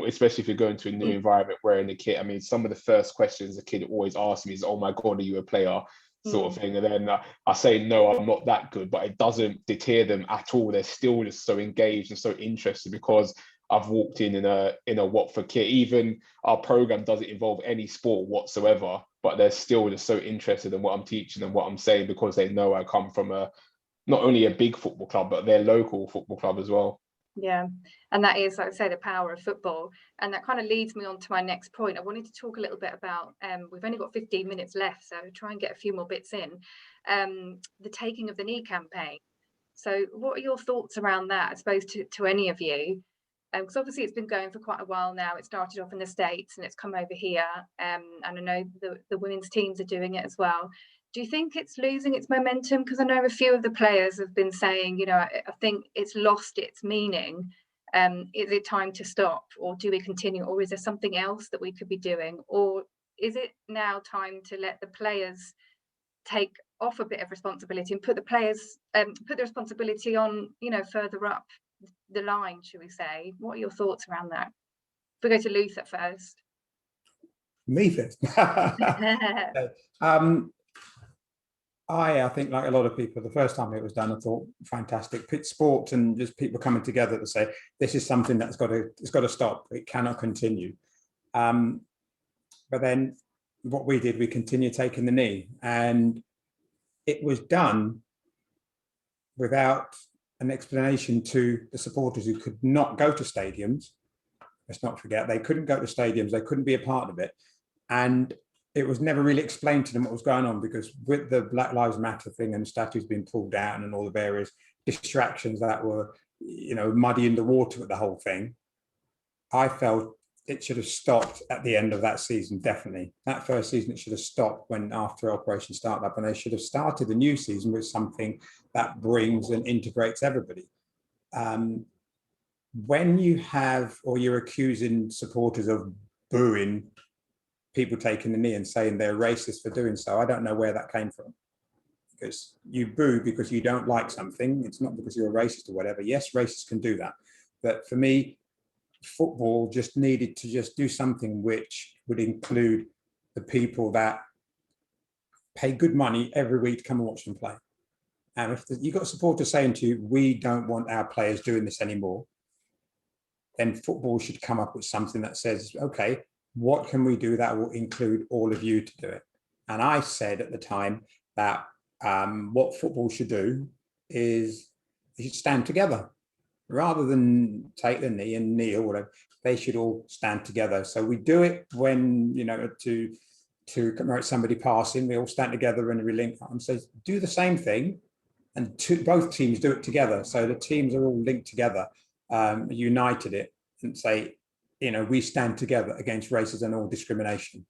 especially if you're going to a new environment wearing the kit. I mean, some of the first questions a kid always asks me is, oh my God, are you a player? Sort of thing. And then I say, no, I'm not that good, but it doesn't deter them at all. They're still just so engaged and so interested because I've walked in a Watford kit. Even our program doesn't involve any sport whatsoever, but they're still just so interested in what I'm teaching and what I'm saying, because they know I come from not only a big football club, but their local football club as well. Yeah, and that is, like I say, the power of football. And that kind of leads me on to my next point. I wanted to talk a little bit about, we've only got 15 minutes left, so try and get a few more bits in, the Taking of the Knee campaign. So what are your thoughts around that, I suppose, to any of you? Because obviously it's been going for quite a while now. It started off in the States and it's come over here. And I know the women's teams are doing it as well. Do you think it's losing its momentum? Because I know a few of the players have been saying, you know, I think it's lost its meaning. Is it time to stop, or do we continue, or is there something else that we could be doing? Or is it now time to let the players take off a bit of responsibility and put the responsibility on, you know, further up the line, should we say? What are your thoughts around that? If we go to Luther first. Me first. I think, like a lot of people, the first time it was done, I thought fantastic. Pit sport and just people coming together to say this is something that's got to stop. It cannot continue. But then what we did, we continued taking the knee, and it was done without an explanation to the supporters who could not go to stadiums. Let's not forget, they couldn't go to stadiums, they couldn't be a part of it. And it was never really explained to them what was going on, because with the Black Lives Matter thing and statues being pulled down and all the various distractions that were, you know, muddying the water with the whole thing, I felt it should have stopped at the end of that season, definitely. That first season, it should have stopped after Operation Startup, and they should have started the new season with something that brings and integrates everybody. When you have, or you're accusing supporters of booing people taking the knee and saying they're racist for doing so, I don't know where that came from. because you boo because you don't like something. It's not because you're a racist or whatever. Yes, racists can do that. But for me, football just needed to just do something which would include the people that pay good money every week to come and watch them play. And if you've got supporters saying to you, we don't want our players doing this anymore, then football should come up with something that says, okay, what can we do that will include all of you to do it? And I said at the time that what football should do is they should stand together. Rather than take the knee and kneel, whatever, they should all stand together. So we do it when, you know, to commemorate somebody passing, we all stand together and we link arms. So do the same thing, and both teams do it together. So the teams are all linked together, united it, and say, you know, we stand together against racism and all discrimination.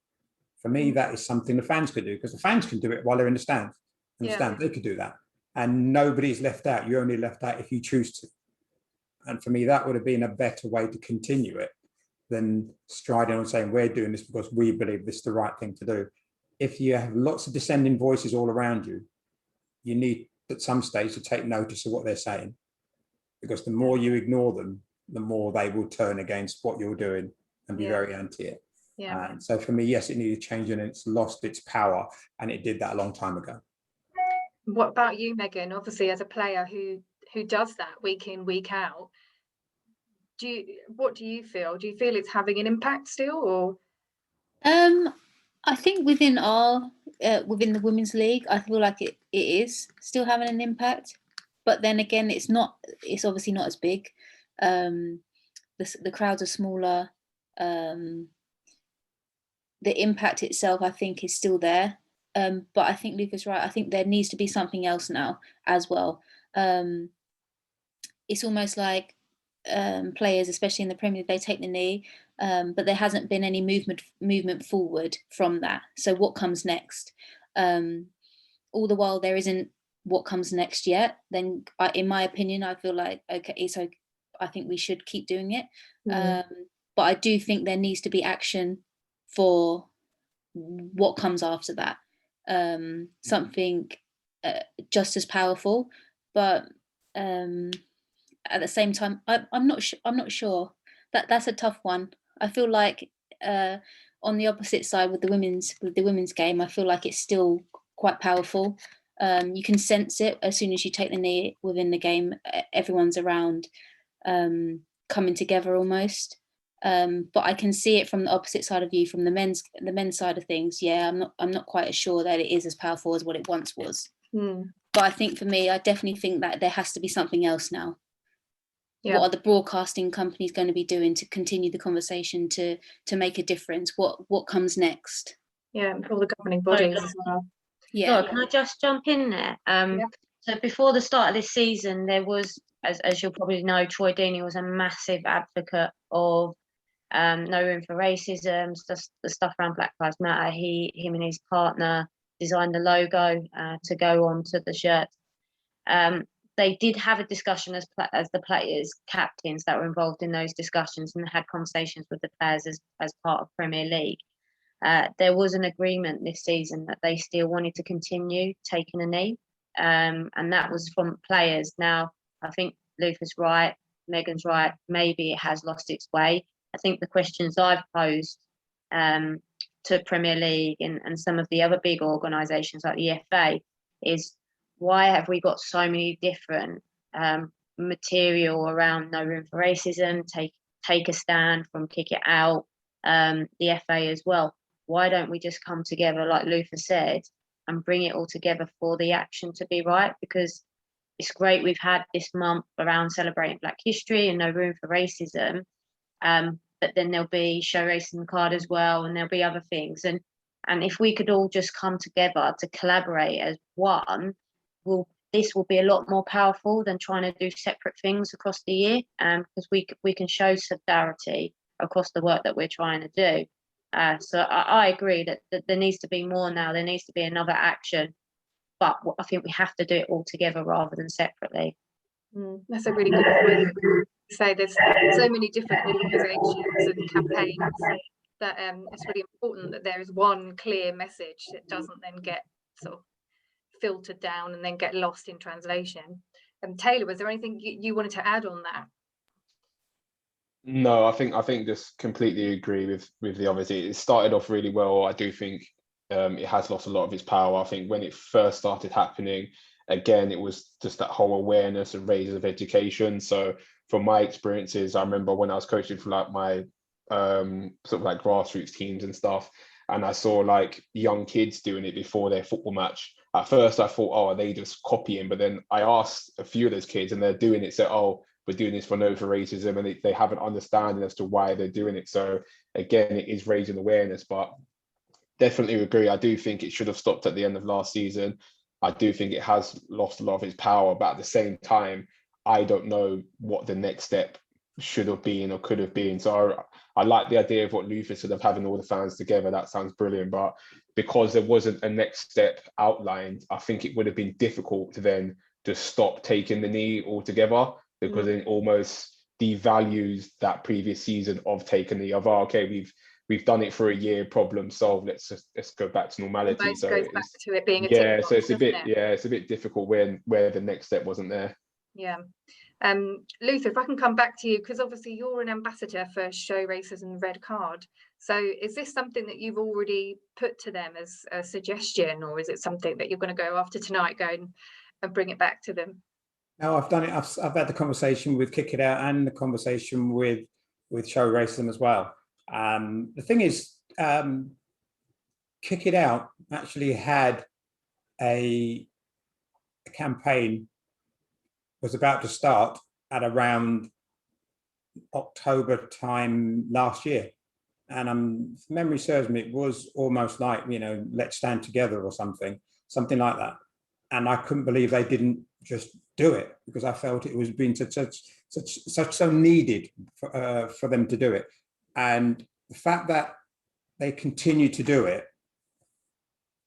For me, that is something the fans could do, because the fans can do it while they're in the stands. They could do that, and nobody's left out. You're only left out if you choose to. And for me, that would have been a better way to continue it than striding on saying we're doing this because we believe this is the right thing to do. If you have lots of dissenting voices all around you, you need at some stage to take notice of what they're saying, because the more you ignore them, the more they will turn against what you're doing and be very anti it. So for me, yes, it needed changing, and it's lost its power, and it did that a long time ago. What about you, Megan? Obviously, as a player who does that week in, week out, what do you feel? Do you feel it's having an impact still, or? I think within the women's league, I feel like it is still having an impact, but then again, it's obviously not as big. The crowds are smaller. The impact itself, I think, is still there. But I think Luca's right. I think there needs to be something else now as well. It's almost like players, especially in the Premier League, they take the knee, but there hasn't been any movement forward from that. So what comes next? All the while there isn't what comes next yet, then in my opinion, I feel like, okay, so I think we should keep doing it. But I do think there needs to be action for what comes after that. Something just as powerful, but at the same time, I'm not sure. That's a tough one. I feel like on the opposite side with the women's game, I feel like it's still quite powerful. You can sense it as soon as you take the knee within the game. Everyone's around, coming together almost. But I can see it from the opposite side of you, from the men's side of things. Yeah, I'm not quite as sure that it is as powerful as what it once was. But I think for me, I definitely think that there has to be something else now. What are the broadcasting companies going to be doing to continue the conversation, to make a difference? What comes next? All the governing bodies as well. Can I just jump in there? So before the start of this season, there was, as you'll probably know, Troy Deeney was a massive advocate of no room for racism, the stuff around Black Lives Matter. Him and his partner designed the logo to go onto the shirts. They did have a discussion as the players, captains that were involved in those discussions, and had conversations with the players as part of Premier League. There was an agreement this season that they still wanted to continue taking a knee, and that was from players. Now, I think Luther's right, Megan's right, maybe it has lost its way. I think the questions I've posed to Premier League and some of the other big organisations like the FA is, why have we got so many different material around no room for racism, take a stand from kick it out, the FA as well? Why don't we just come together, like Luther said, and bring it all together for the action to be right? Because it's great we've had this month around celebrating Black history and no room for racism, but then there'll be Show Racism Card as well, and there'll be other things. And if we could all just come together to collaborate as one, this will be a lot more powerful than trying to do separate things across the year, because we can show solidarity across the work that we're trying to do. So I agree that there needs to be more now. There needs to be another action, but I think we have to do it all together rather than separately. That's a really good point. So there's so many different organisations and campaigns that it's really important that there is one clear message that doesn't then get sort of filtered down and then get lost in translation. Taylor, was there anything you wanted to add on that? No, I think just completely agree with the others. It started off really well. I do think it has lost a lot of its power. I think when it first started happening, again, it was just that whole awareness and raising of education. So from my experiences, I remember when I was coaching for like my sort of like grassroots teams and stuff, and I saw like young kids doing it before their football match. At first I thought, oh, are they just copying? But then I asked a few of those kids and they're doing it. So, oh, we're doing this for no for racism, and they have an understanding as to why they're doing it. So again, it is raising awareness, but definitely agree. I do think it should have stopped at the end of last season. I do think it has lost a lot of its power, but at the same time, I don't know what the next step should have been or could have been. So I like the idea of what Luther said of having all the fans together. That sounds brilliant. But because there wasn't a next step outlined, I think it would have been difficult to then just stop taking the knee altogether, because it almost devalues that previous season of taking the of, okay, we've done it for a year, problem solved. Let's go back to normality. It so goes back to it being a yeah, tick so box, it's a bit difficult where the next step wasn't there. Yeah. Luther, if I can come back to you, because obviously you're an ambassador for Show Racism Red Card. So is this something that you've already put to them as a suggestion, or is it something that you're going to go after tonight, go and bring it back to them? No, I've done it. I've had the conversation with Kick It Out and the conversation with Show Racism as well. The thing is, Kick It Out actually had a campaign, was about to start at around October time last year. And if memory serves me, it was almost like, let's stand together or something like that. And I couldn't believe they didn't just do it, because I felt it was being so needed for them to do it. And the fact that they continue to do it,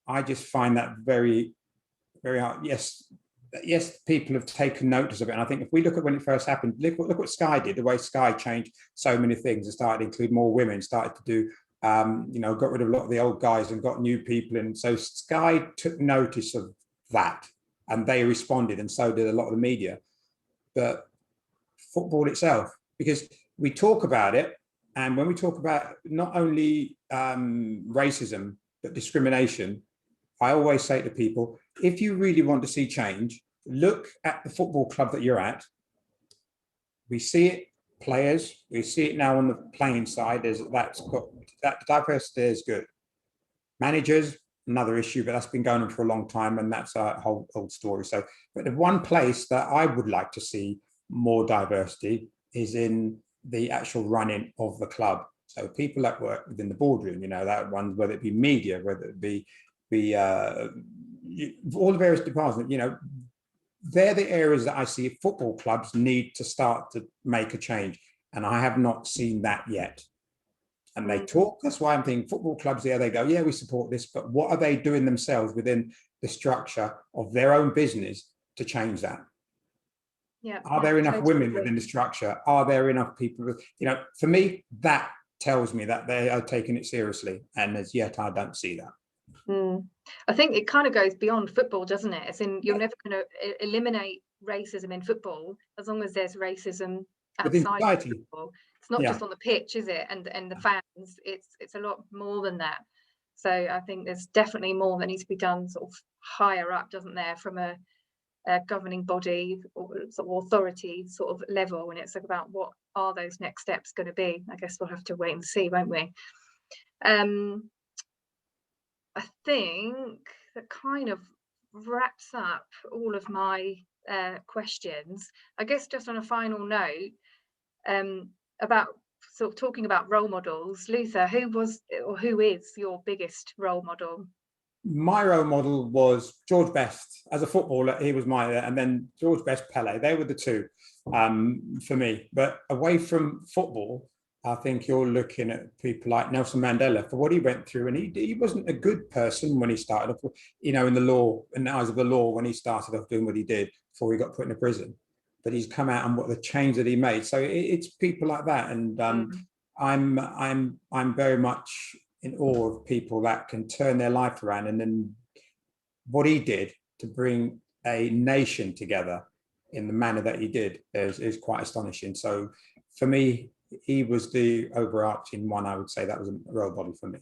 I just find that very, very hard. Yes, people have taken notice of it. And I think if we look at when it first happened, look what Sky did, the way Sky changed so many things. It started to include more women, started to do, got rid of a lot of the old guys and got new people in. So Sky took notice of that and they responded, and so did a lot of the media. But football itself, because we talk about it, and when we talk about not only racism, but discrimination, I always say to people, if you really want to see change, look at the football club that you're at. We see it, players, we see it now on the playing side, that diversity is good. Managers, another issue, but that's been going on for a long time, and that's a whole old story. So, but the one place that I would like to see more diversity is in the actual running of the club. So people that work within the boardroom, that one, whether it be media, whether it be all the various departments, they're the areas that I see football clubs need to start to make a change. And I have not seen that yet. And they talk, that's why I'm thinking football clubs there, they go, yeah, we support this, but what are they doing themselves within the structure of their own business to change that? Yeah. Are there enough totally women agree. within the structure? Are there enough people? For me, that tells me that they are taking it seriously. And as yet, I don't see that. I think it kind of goes beyond football, doesn't it? As in, you're never going to eliminate racism in football as long as there's racism outside of football. It's not just on the pitch, is it? And the fans, it's a lot more than that. So I think there's definitely more that needs to be done sort of higher up, doesn't there, from a governing body or sort of authority sort of level, and it's about what are those next steps going to be. I guess we'll have to wait and see, won't we? I think that kind of wraps up all of my questions. I guess just on a final note, about sort of talking about role models, Luther, who was or who is your biggest role model? My role model was George Best. As a footballer, he was and then George Best, Pele. They were the two for me. But away from football, I think you're looking at people like Nelson Mandela for what he went through. And he wasn't a good person when he started off, in the eyes of the law, when he started off doing what he did before he got put in a prison. But he's come out and what the change that he made. So it's people like that. And I'm very much in awe of people that can turn their life around. And then what he did to bring a nation together in the manner that he did is quite astonishing. So for me, he was the overarching one. I would say that was a role model for me.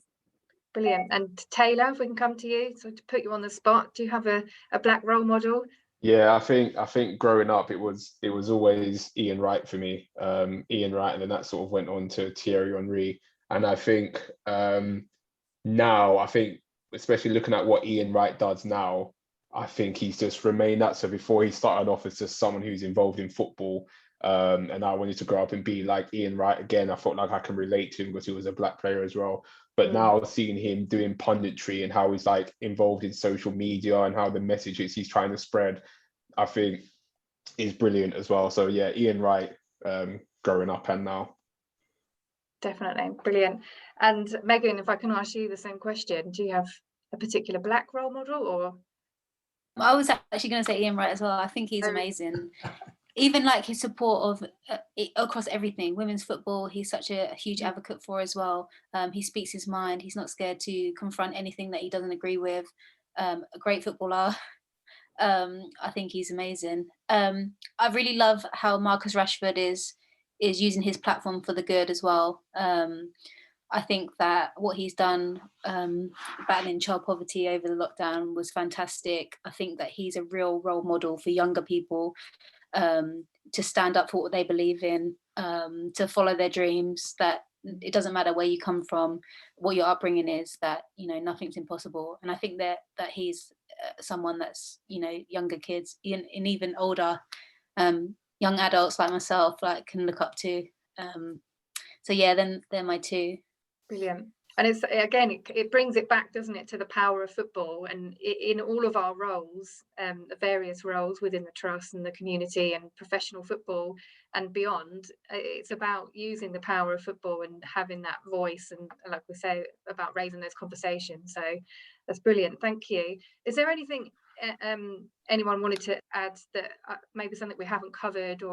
Brilliant. And Taylor, if we can come to you, so to put you on the spot, do you have a black role model? Yeah, I think growing up it was always Ian Wright for me. Ian Wright, and then that sort of went on to Thierry Henry. And I think now, I think especially looking at what Ian Wright does now, I think he's just remained that. So before he started off as just someone who's involved in football, and I wanted to grow up and be like Ian Wright again. I felt like I can relate to him because he was a black player as well. But now seeing him doing punditry and how he's like involved in social media and how the messages he's trying to spread, I think is brilliant as well. So yeah, Ian Wright, growing up and now. Definitely. Brilliant. And Megan, if I can ask you the same question, do you have a particular black role model? Or I was actually going to say Ian Wright as well. I think he's amazing. Even like his support of across everything, women's football, he's such a huge advocate for as well. He speaks his mind. He's not scared to confront anything that he doesn't agree with. A great footballer. I think he's amazing. I really love how Marcus Rashford is using his platform for the good as well. I think that what he's done battling child poverty over the lockdown was fantastic. I think that he's a real role model for younger people to stand up for what they believe in, to follow their dreams, that it doesn't matter where you come from, what your upbringing is, that, you know, nothing's impossible. And I think that he's someone that's, you know, younger kids and even older young adults like myself like can look up to. So yeah, then they're my two. Brilliant. And it's again, it brings it back, doesn't it, to the power of football, and in all of our roles, the various roles within the trust and the community and professional football and beyond. It's about using the power of football and having that voice, and like we say, about raising those conversations. So that's brilliant. Thank you. Is there anything anyone wanted to add that maybe something we haven't covered, or